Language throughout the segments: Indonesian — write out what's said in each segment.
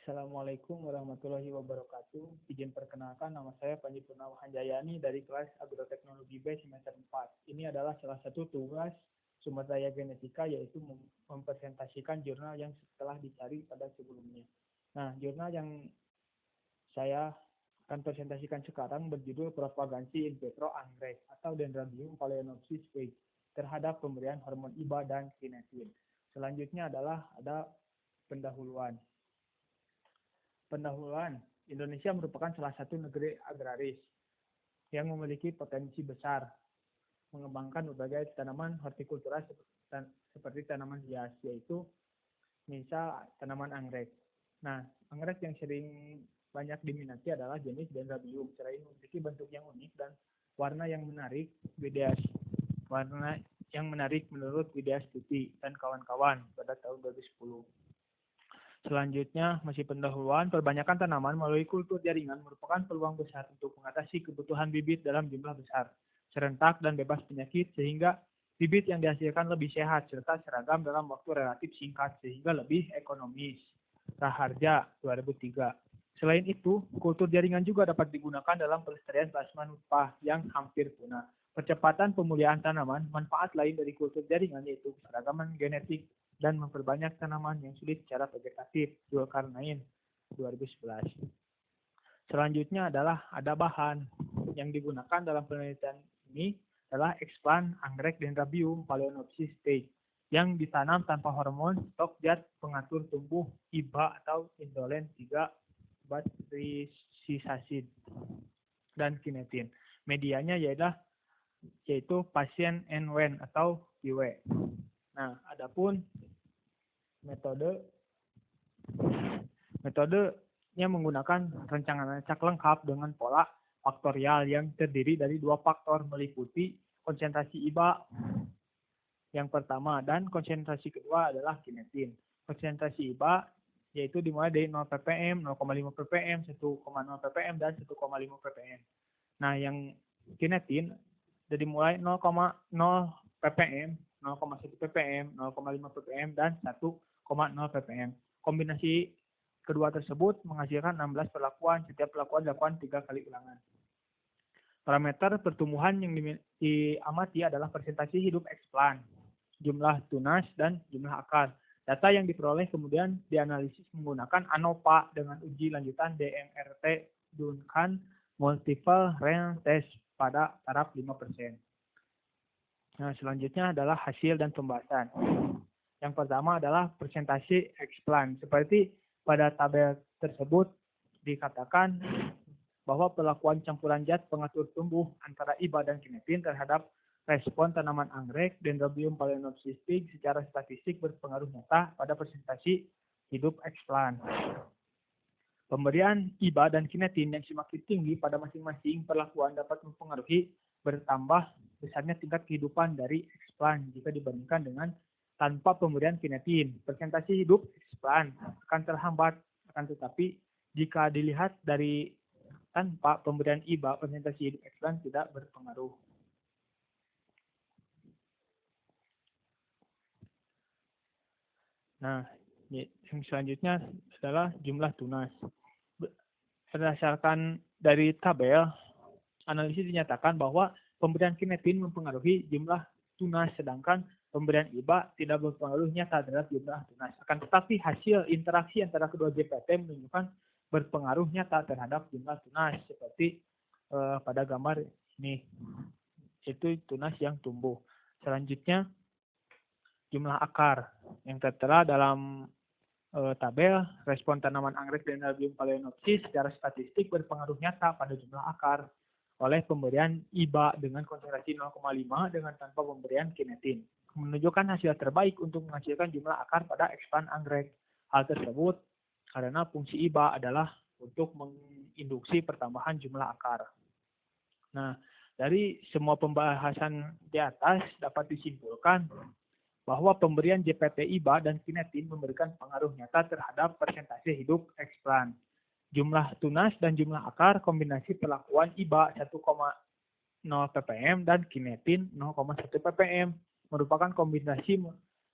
Assalamualaikum warahmatullahi wabarakatuh. Izin perkenalkan, nama saya Panji Purnama Hanjayani dari kelas Agroteknologi B semester 4. Ini adalah salah satu tugas sumber daya genetika, yaitu mempresentasikan jurnal yang telah dicari pada sebelumnya. Nah, jurnal yang saya akan presentasikan sekarang berjudul Propagansi in vitro anggrek atau Dendrobium phalaenopsis sp. terhadap pemberian hormon IBA dan kinetin. Selanjutnya adalah ada pendahuluan. Indonesia merupakan salah satu negeri agraris yang memiliki potensi besar mengembangkan berbagai tanaman hortikultura seperti tanaman hias, yaitu misal tanaman anggrek. Nah, anggrek yang sering banyak diminati adalah jenis Dendrobium. Selain memiliki bentuk yang unik dan warna yang menarik menurut Widya Stuti dan kawan-kawan pada tahun 2010. Selanjutnya, masih pendahuluan, perbanyakan tanaman melalui kultur jaringan merupakan peluang besar untuk mengatasi kebutuhan bibit dalam jumlah besar, serentak dan bebas penyakit, sehingga bibit yang dihasilkan lebih sehat serta seragam dalam waktu relatif singkat sehingga lebih ekonomis. Raharja 2003. Selain itu, kultur jaringan juga dapat digunakan dalam pelestarian plasma nutfah yang hampir punah. Percepatan pemulihan tanaman, manfaat lain dari kultur jaringan yaitu keragaman genetik dan memperbanyak tanaman yang sulit secara vegetatif. Zulkarnain 2011. Selanjutnya adalah ada bahan yang digunakan dalam penelitian ini adalah explant anggrek Dendrobium phalaenopsis sp. yang ditanam tanpa hormon stok zat pengatur tumbuh IBA atau indolen 3 batricisasid dan kinetin. Medianya yaitu pasien NWN atau PW. Nah, adapun metodenya menggunakan rancangan acak lengkap dengan pola faktorial yang terdiri dari 2 faktor meliputi konsentrasi IBA yang pertama dan konsentrasi kedua adalah kinetin. Konsentrasi IBA yaitu dimulai dari 0 ppm, 0,5 ppm, 1,0 ppm, dan 1,5 ppm. Nah, yang kinetin dari mulai 0,0 ppm, 0,1 ppm, 0,5 ppm, dan 1,0 ppm. Kombinasi kedua tersebut menghasilkan 16 perlakuan. Setiap perlakuan dilakukan 3 kali ulangan. Parameter pertumbuhan yang diamati adalah presentasi hidup explant, jumlah tunas, dan jumlah akar. Data yang diperoleh kemudian dianalisis menggunakan ANOVA dengan uji lanjutan DMRT Duncan Multiple Range Test pada taraf 5%. Nah, selanjutnya adalah hasil dan pembahasan. Yang pertama adalah presentasi explant. Seperti pada tabel tersebut dikatakan bahwa perlakuan campuran zat pengatur tumbuh antara IBA dan kinetin terhadap respon tanaman anggrek Dendrobium phalaenopsis sp secara statistik berpengaruh nyata pada presentasi hidup explant. Pemberian IBA dan kinetin yang semakin tinggi pada masing-masing perlakuan dapat mempengaruhi bertambah besarnya tingkat kehidupan dari explant jika dibandingkan dengan tanpa pemberian kinetin. Presentasi hidup explant akan terhambat, akan tetapi jika dilihat dari tanpa pemberian IBA, presentasi hidup explant tidak berpengaruh. Nah, yang selanjutnya adalah jumlah tunas. Berdasarkan dari tabel, analisis dinyatakan bahwa pemberian kinetin mempengaruhi jumlah tunas, sedangkan pemberian IBA tidak berpengaruh nyata terhadap jumlah tunas. Akan tetapi hasil interaksi antara kedua GPT menunjukkan berpengaruh nyata terhadap jumlah tunas, seperti pada gambar ini, itu tunas yang tumbuh. Selanjutnya, jumlah akar yang tertera dalam tabel, respon tanaman anggrek Dendrobium phalaenopsis secara statistik berpengaruh nyata pada jumlah akar oleh pemberian IBA dengan konsentrasi 0,5 dengan tanpa pemberian kinetin. Menunjukkan hasil terbaik untuk menghasilkan jumlah akar pada explant anggrek. Hal tersebut karena fungsi IBA adalah untuk menginduksi pertambahan jumlah akar. Nah, dari semua pembahasan di atas dapat disimpulkan bahwa pemberian JPT IBA dan kinetin memberikan pengaruh nyata terhadap persentase hidup explant. Jumlah tunas dan jumlah akar kombinasi perlakuan IBA 1,0 0 ppm dan kinetin 0,1 ppm merupakan kombinasi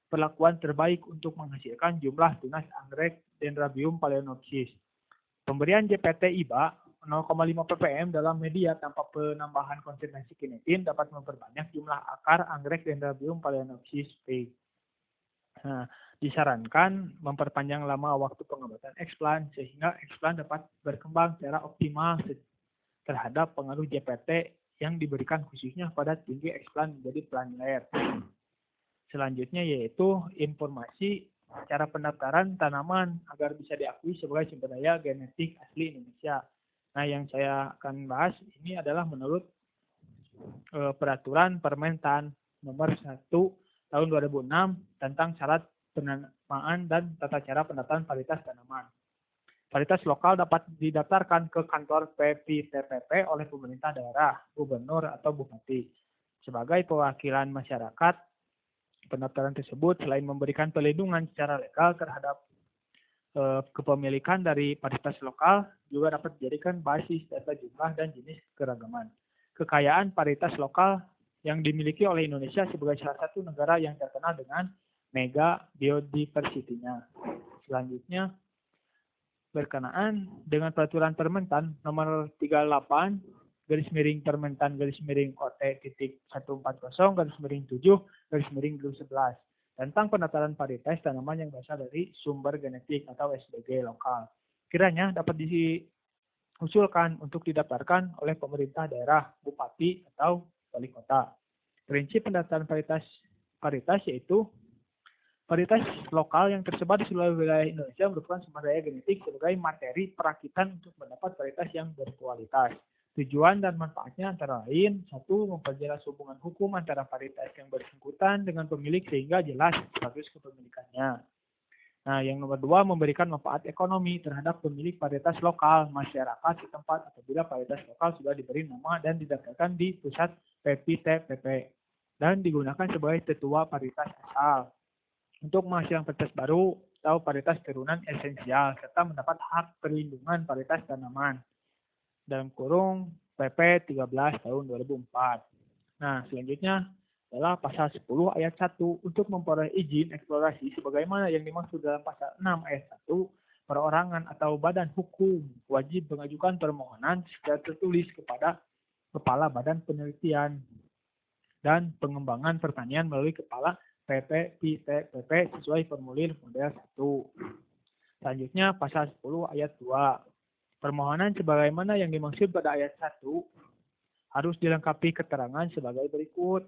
perlakuan terbaik untuk menghasilkan jumlah tunas anggrek Dendrobium phalaenopsis. Pemberian JPT-IBA 0,5 ppm dalam media tanpa penambahan konsentrasi kinetin dapat memperbanyak jumlah akar anggrek Dendrobium phalaenopsis sp. Nah, disarankan memperpanjang lama waktu pengobatan eksplan sehingga eksplan dapat berkembang secara optimal terhadap pengaruh JPT yang diberikan khususnya pada tinggi eksplan menjadi planeler. Selanjutnya yaitu informasi cara pendaftaran tanaman agar bisa diakui sebagai sumber daya genetik asli Indonesia. Nah, yang saya akan bahas ini adalah menurut Peraturan Permentan Nomor 1 Tahun 2006 tentang syarat penamaan dan tata cara pendaftaran varietas tanaman. Varietas lokal dapat didaftarkan ke kantor PPTPP oleh pemerintah daerah, gubernur, atau bupati. Sebagai perwakilan masyarakat, pendaftaran tersebut selain memberikan perlindungan secara legal terhadap kepemilikan dari varietas lokal, juga dapat dijadikan basis data jumlah dan jenis keragaman. Kekayaan varietas lokal yang dimiliki oleh Indonesia sebagai salah satu negara yang terkenal dengan mega biodiversity-nya. Selanjutnya, berkenaan dengan Peraturan Permentan Nomor 38 Permentan OT.140/7/11 tentang pendaftaran varietas tanaman yang berasal dari sumber genetik atau SDG lokal. Kiranya dapat diusulkan untuk didaftarkan oleh pemerintah daerah, bupati, atau wali kota. Prinsip pendaftaran varietas yaitu varietas lokal yang tersebar di seluruh wilayah Indonesia merupakan sumber daya genetik sebagai materi perakitan untuk mendapat varietas yang berkualitas. Tujuan dan manfaatnya antara lain, 1. Memperjelas hubungan hukum antara varietas yang bersangkutan dengan pemilik sehingga jelas status kepemilikannya. Nah, yang nomor 2, memberikan manfaat ekonomi terhadap pemilik varietas lokal, masyarakat setempat apabila varietas lokal sudah diberi nama dan didaftarkan di pusat PPTPP dan digunakan sebagai tetua varietas asal. Untuk menghasilkan varietas baru atau varietas turunan esensial serta mendapat hak perlindungan varietas tanaman dalam kurung PP 13 tahun 2004. Nah, selanjutnya adalah pasal 10 ayat 1 untuk memperoleh izin eksplorasi sebagaimana yang dimaksud dalam pasal 6 ayat 1, perorangan atau badan hukum wajib mengajukan permohonan secara tertulis kepada Kepala Badan Penelitian dan Pengembangan Pertanian melalui Kepala PPTPP sesuai formulir model 1. Selanjutnya pasal 10 ayat 2. Permohonan sebagaimana yang dimaksud pada ayat 1 harus dilengkapi keterangan sebagai berikut.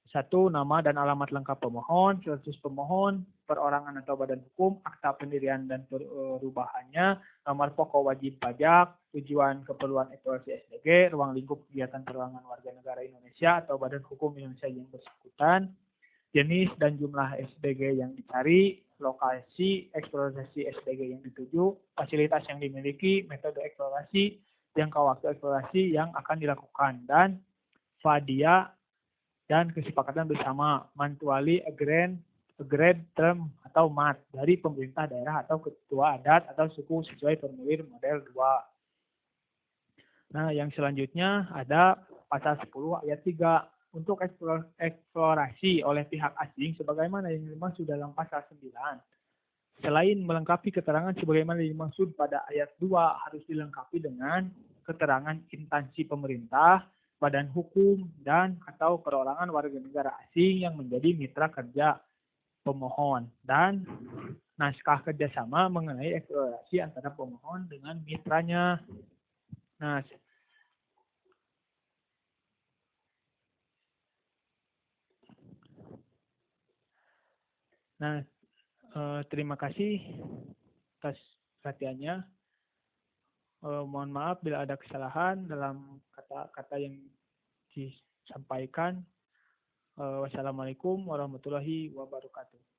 1. Nama dan alamat lengkap pemohon, status pemohon, perorangan atau badan hukum, akta pendirian dan perubahannya, nomor pokok wajib pajak, tujuan keperluan eksplorasi SDG, ruang lingkup kegiatan perorangan warga negara Indonesia atau badan hukum Indonesia yang bersangkutan, jenis dan jumlah SDG yang dicari, lokasi eksplorasi SDG yang dituju, fasilitas yang dimiliki, metode eksplorasi, jangka waktu eksplorasi yang akan dilakukan, dan FADIA dan kesepakatan bersama Mantuali Agreed Term atau MAT dari pemerintah daerah atau ketua adat atau suku sesuai formulir model 2. Nah, yang selanjutnya ada pasal 10 ayat 3. Untuk eksplorasi oleh pihak asing sebagaimana yang dimaksud dalam pasal 9. Selain melengkapi keterangan sebagaimana yang dimaksud pada ayat 2 harus dilengkapi dengan keterangan instansi pemerintah, badan hukum, dan atau perorangan warga negara asing yang menjadi mitra kerja pemohon dan naskah kerjasama mengenai eksplorasi antara pemohon dengan mitranya. Nah, terima kasih atas perhatiannya. Mohon maaf bila ada kesalahan dalam kata-kata yang disampaikan. Wassalamualaikum warahmatullahi wabarakatuh.